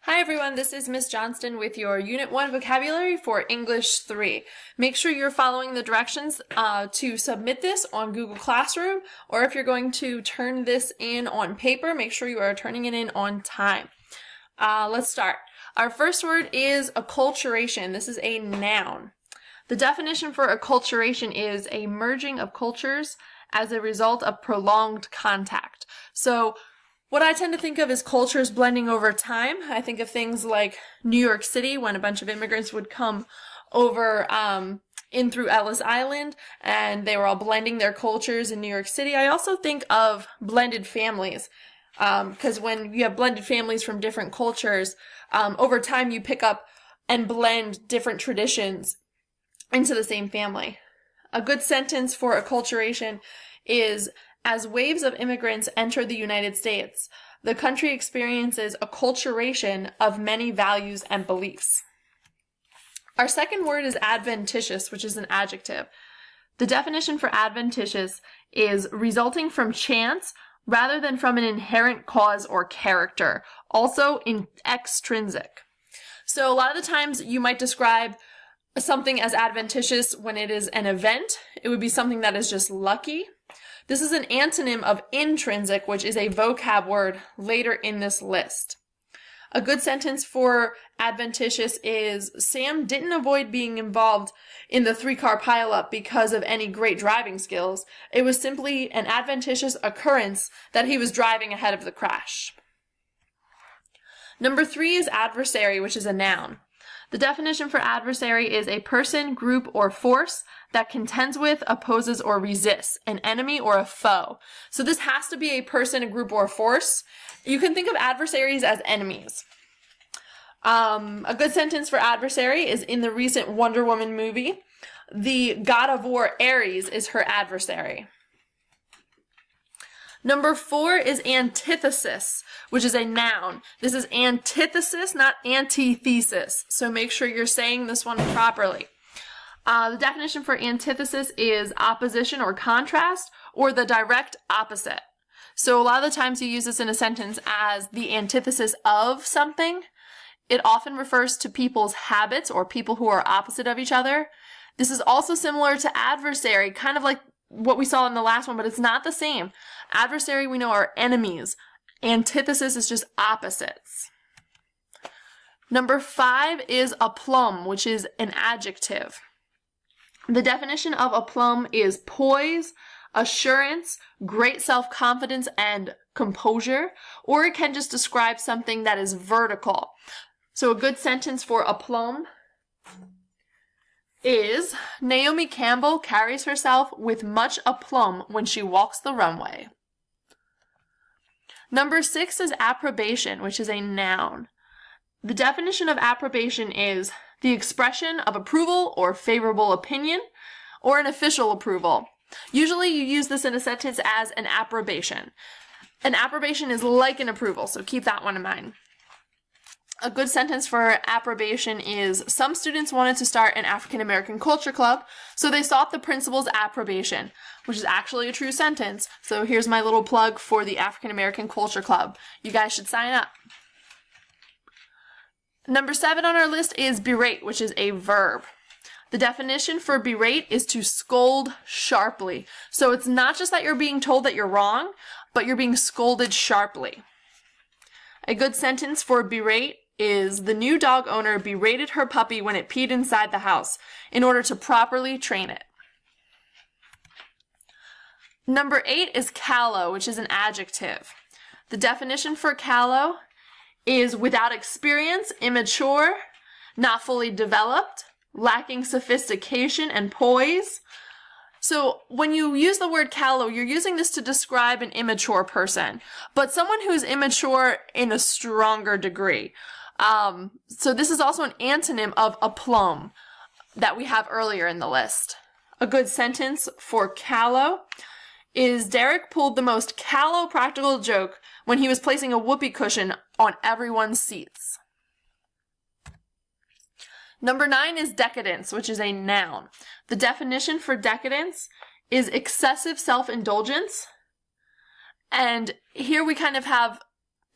Hi everyone, this is Miss Johnston with your Unit 1 vocabulary for English 3. Make sure you're following the directions to submit this on Google Classroom, or if you're going to turn this in on paper, make sure you are turning it in on time. Let's start. Our first word is acculturation. This is a noun. The definition for acculturation is a merging of cultures as a result of prolonged contact. So what I tend to think of is cultures blending over time. I think of things like New York City, when a bunch of immigrants would come over in through Ellis Island, and they were all blending their cultures in New York City. I also think of blended families, because when you have blended families from different cultures, over time you pick up and blend different traditions into the same family. A good sentence for acculturation is, as waves of immigrants enter the United States, the country experiences acculturation of many values and beliefs. Our second word is adventitious, which is an adjective. The definition for adventitious is resulting from chance rather than from an inherent cause or character, also in extrinsic. So a lot of the times you might describe something as adventitious when it is an event. It would be something that is just lucky. This is an antonym of intrinsic, which is a vocab word later in this list. A good sentence for adventitious is, Sam didn't avoid being involved in the 3-car pileup because of any great driving skills. It was simply an adventitious occurrence that he was driving ahead of the crash. Number 3 is adversary, which is a noun. The definition for adversary is a person, group, or force that contends with, opposes, or resists, an enemy or a foe. So this has to be a person, a group, or a force. You can think of adversaries as enemies. A good sentence for adversary is, in the recent Wonder Woman movie, the god of war Ares is her adversary. Number 4 is antithesis, which is a noun. This is antithesis, not antithesis. So make sure you're saying this one properly. The definition for antithesis is opposition or contrast, or the direct opposite. So a lot of the times you use this in a sentence as the antithesis of something. It often refers to people's habits or people who are opposite of each other. This is also similar to adversary, kind of like what we saw in the last one, but it's not the same. Adversary, we know, are enemies. Antithesis is just opposites. Number 5 is aplomb, which is an adjective. The definition of aplomb is poise, assurance, great self-confidence, and composure, or it can just describe something that is vertical. So a good sentence for aplomb is, Naomi Campbell carries herself with much aplomb when she walks the runway. Number 6 is approbation, which is a noun. The definition of approbation is the expression of approval or favorable opinion, or an official approval. Usually you use this in a sentence as an approbation. An approbation is like an approval, so keep that one in mind. A good sentence for approbation is, some students wanted to start an African American culture club, so they sought the principal's approbation, which is actually a true sentence. So here's my little plug for the African American culture club. You guys should sign up. Number 7 on our list is berate, which is a verb. The definition for berate is to scold sharply. So it's not just that you're being told that you're wrong, but you're being scolded sharply. A good sentence for berate is, the new dog owner berated her puppy when it peed inside the house in order to properly train it. Number 8 is callow, which is an adjective. The definition for callow is without experience, immature, not fully developed, lacking sophistication and poise. So when you use the word callow, you're using this to describe an immature person, but someone who's immature in a stronger degree. So this is also an antonym of aplomb that we have earlier in the list. A good sentence for callow is, Derek pulled the most callow practical joke when he was placing a whoopee cushion on everyone's seats. Number 9 is decadence, which is a noun. The definition for decadence is excessive self-indulgence. And here we kind of have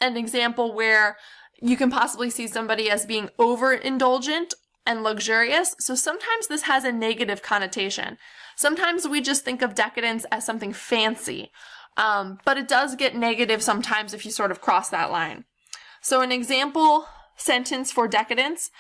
an example where you can possibly see somebody as being overindulgent and luxurious. So sometimes this has a negative connotation. Sometimes we just think of decadence as something fancy, but it does get negative sometimes if you sort of cross that line. So an example sentence for decadence: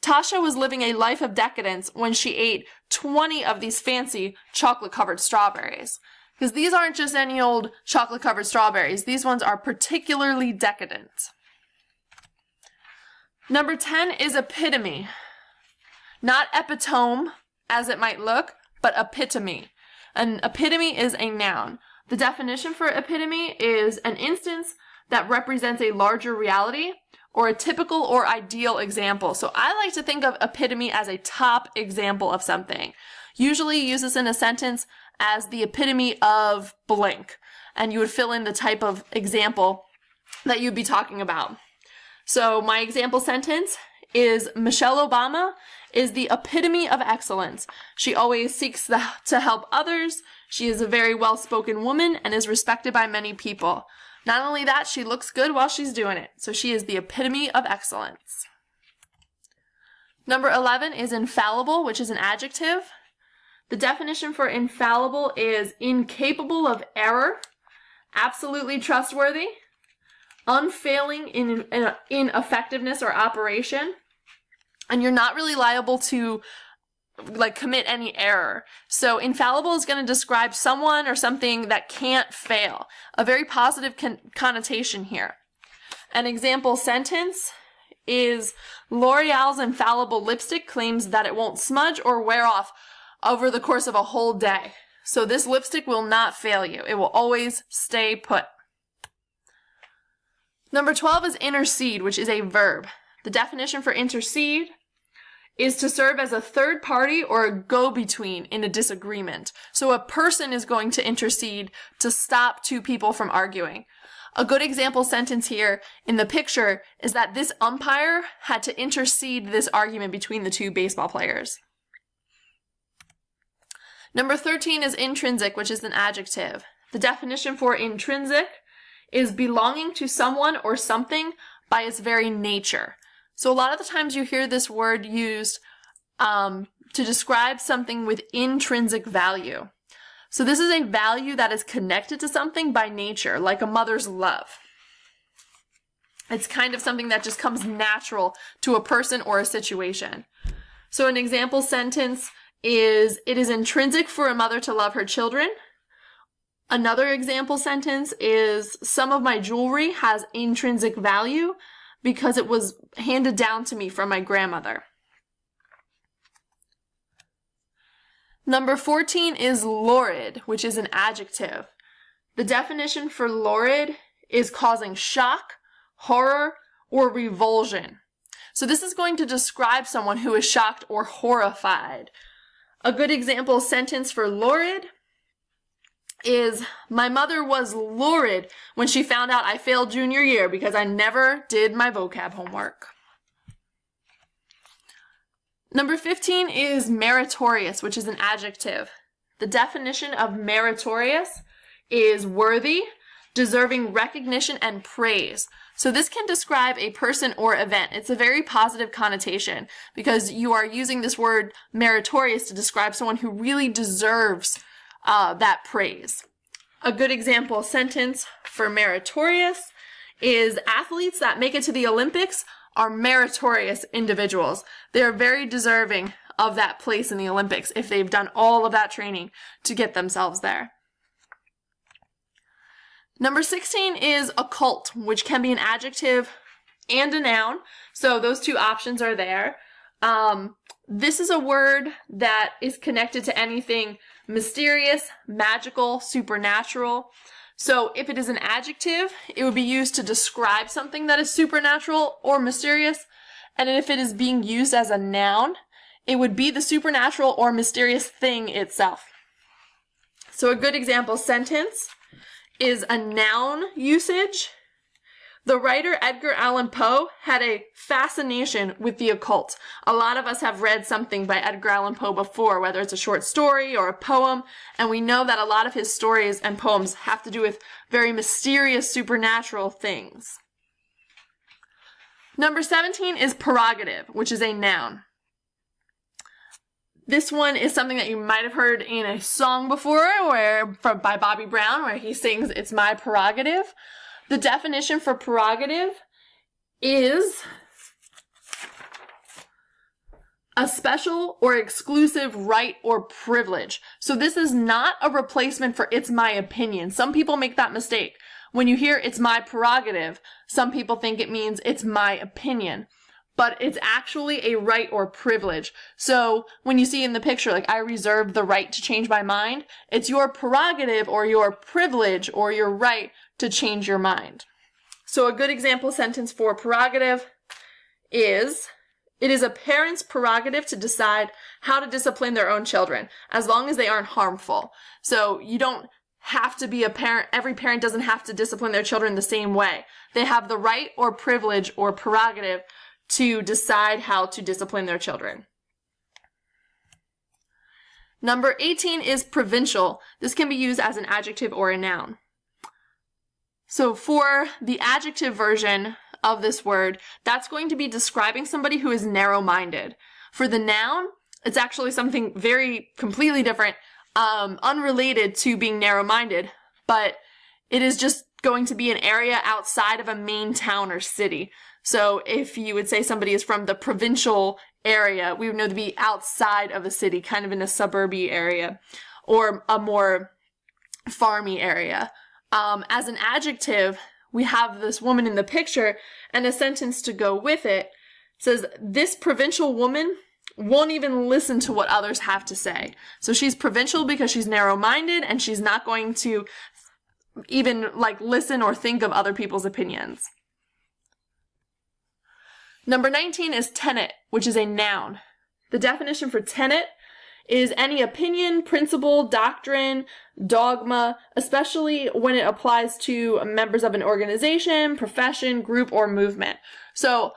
Tasha was living a life of decadence when she ate 20 of these fancy chocolate-covered strawberries. Because these aren't just any old chocolate-covered strawberries. These ones are particularly decadent. Number 10 is epitome. Not epitome, as it might look, but epitome. An epitome is a noun. The definition for epitome is an instance that represents a larger reality or a typical or ideal example. So I like to think of epitome as a top example of something. Usually use this in a sentence as the epitome of blank, and you would fill in the type of example that you'd be talking about. So my example sentence is: Michelle Obama is the epitome of excellence. She always seeks to help others. She is a very well-spoken woman and is respected by many people. Not only that, she looks good while she's doing it. So she is the epitome of excellence. Number 11 is infallible, which is an adjective. The definition for infallible is incapable of error, absolutely trustworthy, unfailing in effectiveness or operation, and you're not really liable to commit any error. So infallible is going to describe someone or something that can't fail. A very positive connotation here. An example sentence is: L'Oreal's infallible lipstick claims that it won't smudge or wear off over the course of a whole day. So this lipstick will not fail you. It will always stay put. Number 12 is intercede, which is a verb. The definition for intercede is to serve as a third party or a go-between in a disagreement. So a person is going to intercede to stop two people from arguing. A good example sentence here in the picture is that this umpire had to intercede this argument between the two baseball players. Number 13 is intrinsic, which is an adjective. The definition for intrinsic is belonging to someone or something by its very nature. So a lot of the times you hear this word used to describe something with intrinsic value. So this is a value that is connected to something by nature, like a mother's love. It's kind of something that just comes natural to a person or a situation. So an example sentence is: it is intrinsic for a mother to love her children. Another example sentence is: some of my jewelry has intrinsic value because it was handed down to me from my grandmother. Number 14 is lurid, which is an adjective. The definition for lurid is causing shock, horror, or revulsion. So this is going to describe someone who is shocked or horrified. A good example sentence for lurid is: my mother was lurid when she found out I failed junior year because I never did my vocab homework. Number 15 is meritorious, which is an adjective. The definition of meritorious is worthy, deserving recognition and praise. So this can describe a person or event. It's a very positive connotation because you are using this word meritorious to describe someone who really deserves that praise. A good example sentence for meritorious is: athletes that make it to the Olympics are meritorious individuals. They are very deserving of that place in the Olympics if they've done all of that training to get themselves there. Number 16 is occult, which can be an adjective and a noun. So those two options are there. This is a word that is connected to anything mysterious, magical, supernatural. So if it is an adjective, it would be used to describe something that is supernatural or mysterious. And if it is being used as a noun, it would be the supernatural or mysterious thing itself. So a good example sentence is a noun usage. The writer Edgar Allan Poe had a fascination with the occult. A lot of us have read something by Edgar Allan Poe before, whether it's a short story or a poem, and we know that a lot of his stories and poems have to do with very mysterious supernatural things. Number 17 is prerogative, which is a noun. This one is something that you might have heard in a song before by Bobby Brown, where he sings, "It's my prerogative." The definition for prerogative is a special or exclusive right or privilege. So this is not a replacement for "it's my opinion." Some people make that mistake. When you hear "it's my prerogative," some people think it means "it's my opinion." But it's actually a right or privilege. So when you see in the picture, like, "I reserve the right to change my mind," it's your prerogative or your privilege or your right to change your mind. So a good example sentence for prerogative is, "It is a parent's prerogative to decide how to discipline their own children, as long as they aren't harmful." So you don't have to be a parent. Every parent doesn't have to discipline their children the same way. They have the right or privilege or prerogative to decide how to discipline their children. Number 18 is provincial. This can be used as an adjective or a noun. So for the adjective version of this word, that's going to be describing somebody who is narrow-minded. For the noun, it's actually something completely different, unrelated to being narrow-minded, but it is just going to be an area outside of a main town or city. So if you would say somebody is from the provincial area, we would know to be outside of a city, kind of in a suburby area, or a more farmy area. As an adjective, we have this woman in the picture, and a sentence to go with it says, "This provincial woman won't even listen to what others have to say." So she's provincial because she's narrow-minded, and she's not going to even listen or think of other people's opinions. Number 19 is tenet, which is a noun. The definition for tenet is any opinion, principle, doctrine, dogma, especially when it applies to members of an organization, profession, group, or movement. So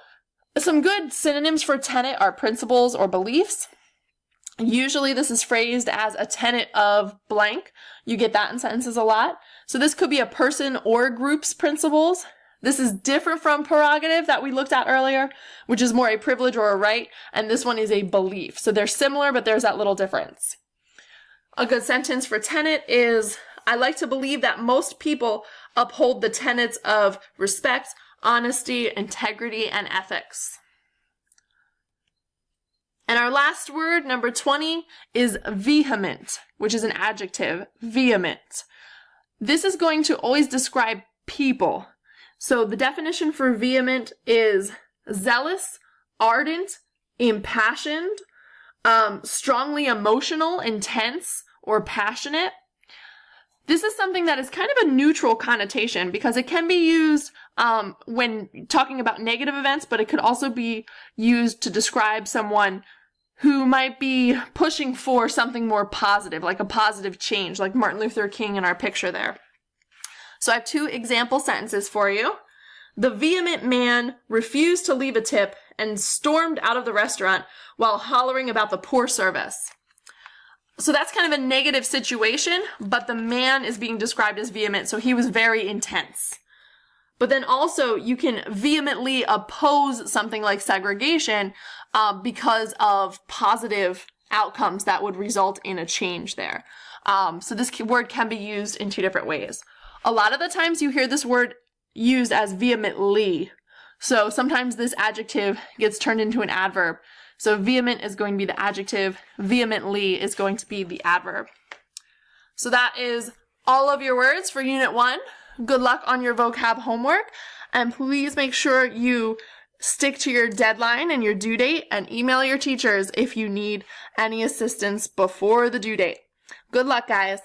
some good synonyms for tenet are principles or beliefs. Usually this is phrased as a tenet of blank. You get that in sentences a lot. So this could be a person or group's principles. This is different from prerogative that we looked at earlier, which is more a privilege or a right, and this one is a belief. So they're similar, but there's that little difference. A good sentence for tenet is, "I like to believe that most people uphold the tenets of respect, honesty, integrity, and ethics." And our last word, number 20, is vehement, which is an adjective, vehement. This is going to always describe people. So the definition for vehement is zealous, ardent, impassioned, strongly emotional, intense, or passionate. This is something that is kind of a neutral connotation because it can be used when talking about negative events, but it could also be used to describe someone who might be pushing for something more positive, like a positive change, like Martin Luther King in our picture there. So I have 2 example sentences for you. "The vehement man refused to leave a tip and stormed out of the restaurant while hollering about the poor service." So that's kind of a negative situation, but the man is being described as vehement, so he was very intense. But then also you can vehemently oppose something like segregation because of positive outcomes that would result in a change there. So this word can be used in 2 different ways. A lot of the times you hear this word used as vehemently. So sometimes this adjective gets turned into an adverb. So vehement is going to be the adjective, vehemently is going to be the adverb. So that is all of your words for Unit 1. Good luck on your vocab homework, and please make sure you stick to your deadline and your due date, and email your teachers if you need any assistance before the due date. Good luck, guys.